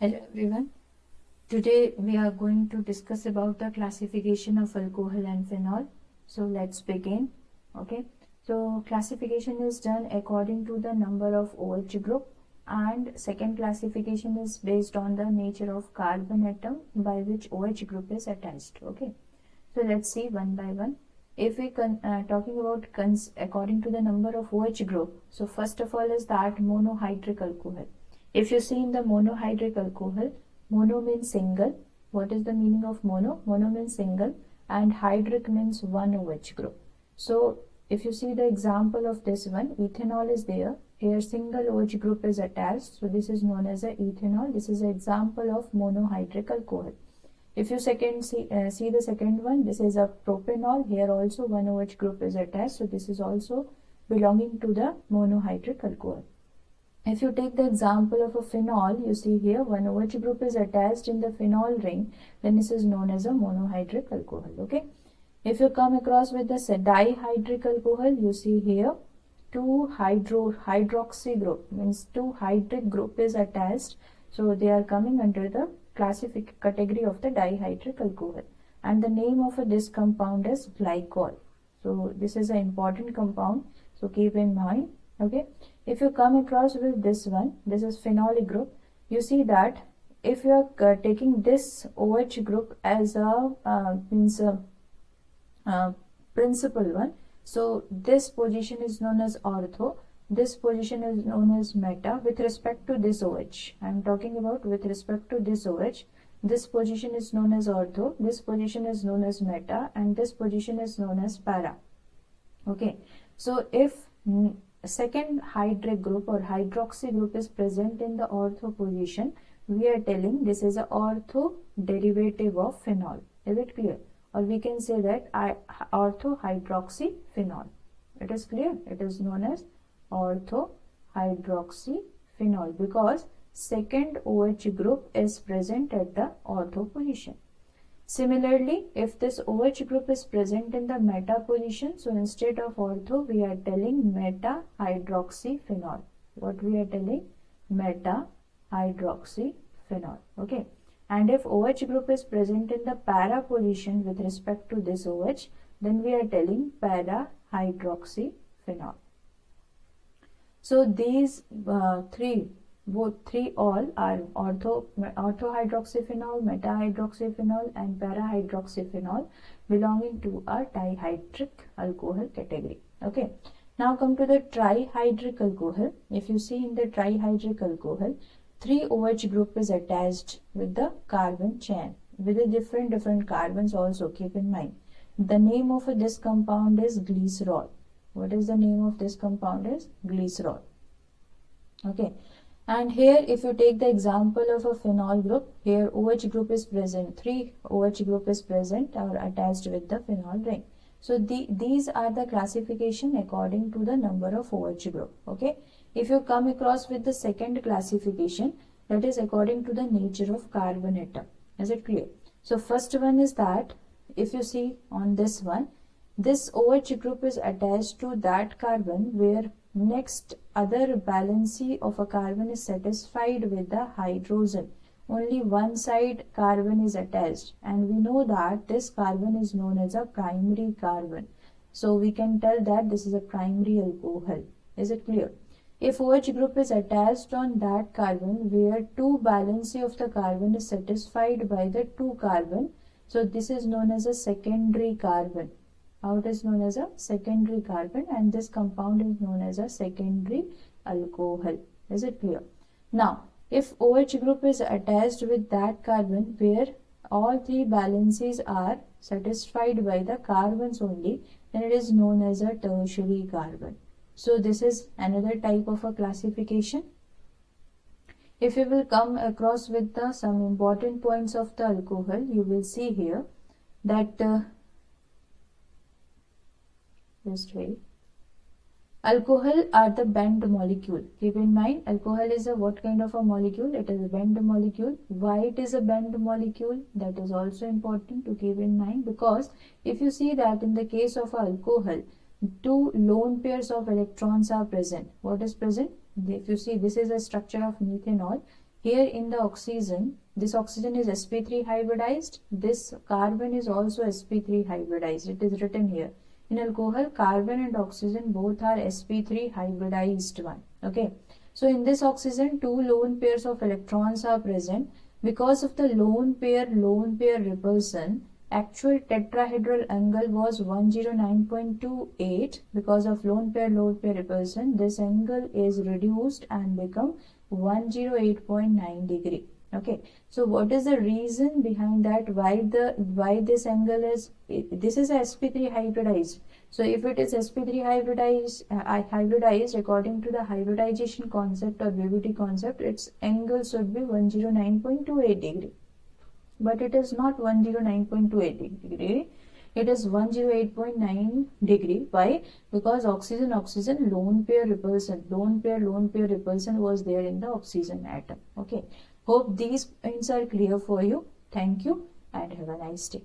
Hello everyone. Today we are going to discuss about the classification of alcohol and phenol. So let's begin. Okay. So classification is done according to the number of OH group, and second classification is based on the nature of carbon atom by which OH group is attached. Okay. So let's see one by one. If we talking about according to the number of OH group, so first of all is that monohydric alcohol. If you see in the monohydric alcohol, mono means single. What is the meaning of mono? Mono means single, and hydric means one OH group. So if you see the example of this one, ethanol is there. Here single OH group is attached. So this is known as a ethanol. This is an example of monohydric alcohol. If you see the second one, this is a propanol. Here also one OH group is attached. So this is also belonging to the monohydric alcohol. If you take the example of a phenol, you see here one OH group is attached in the phenol ring, then this is known as a monohydric alcohol. Okay. If you come across with the dihydric alcohol, you see here two hydroxy group, means two hydric group is attached. So they are coming under the classific category of the dihydric alcohol. And the name of this compound is glycol. So this is an important compound. So keep in mind. Okay. If you come across with this one, this is phenolic group. You see that if you are taking this OH group as a principal one, so this position is known as ortho, this position is known as meta with respect to this OH. I am talking about with respect to this OH. This position is known as ortho, this position is known as meta, and this position is known as para. Okay. So if second hydric group or hydroxy group is present in the ortho position, we are telling this is a ortho derivative of phenol. Is it clear? Or we can say that ortho hydroxy phenol. It is clear. It is known as ortho hydroxy phenol because second OH group is present at the ortho position. Similarly, if this OH group is present in the meta position, so instead of ortho, we are telling meta hydroxy phenol. What we are telling? Meta hydroxy phenol. Okay. And if OH group is present in the para position with respect to this OH, then we are telling para hydroxy phenol. So these both three all are ortho-hydroxyphenol, meta-hydroxyphenol and para-hydroxyphenol belonging to a dihydric alcohol category. Okay. Now come to the trihydric alcohol. If you see in the trihydric alcohol, three OH group is attached with the carbon chain with the different carbons also. Keep in mind. The name of this compound is glycerol. What is the name of this compound? Is glycerol. Okay. And here if you take the example of a phenol group, here OH group is present, three OH group is present or attached with the phenol ring. So these are the classification according to the number of OH group. Okay. If you come across with the second classification, that is according to the nature of carbon atom. Is it clear? So first one is that if you see on this one, this OH group is attached to that carbon where next other valency of a carbon is satisfied with the hydrogen. Only one side carbon is attached, and we know that this carbon is known as a primary carbon. So we can tell that this is a primary alcohol. Is it clear? If OH group is attached on that carbon where two valency of the carbon is satisfied by the two carbon, so this is known as a secondary carbon. How it is known as a secondary carbon, and this compound is known as a secondary alcohol. Is it clear? Now, if OH group is attached with that carbon where all three valencies are satisfied by the carbons only, then it is known as a tertiary carbon. So this is another type of a classification. If you will come across with some important points of the alcohol, you will see here that just wait. Alcohol are the bent molecule. Keep in mind, alcohol is a what kind of a molecule? It is a bent molecule. Why it is a bent molecule? That is also important to keep in mind, because if you see that in the case of alcohol, two lone pairs of electrons are present. What is present? If you see, this is a structure of methanol. Here in the oxygen, this oxygen is sp3 hybridized, this carbon is also sp3 hybridized. It is written here. In alcohol, carbon and oxygen both are sp3 hybridized one. Okay. So in this oxygen, 2 lone pairs of electrons are present. Because of the lone pair repulsion, actual tetrahedral angle was 109.28. Because of lone pair repulsion, this angle is reduced and become 108.9 degree. Okay, so what is the reason behind that? Why this angle is, this is sp3 hybridized. So if it is sp3 hybridized according to the hybridization concept or BBT concept, its angle should be 109.28 degree. But it is not 109.28 degree. It is 108.9 degree. Why? Because oxygen lone pair repulsion was there in the oxygen atom. Okay. Hope these points are clear for you. Thank you and have a nice day.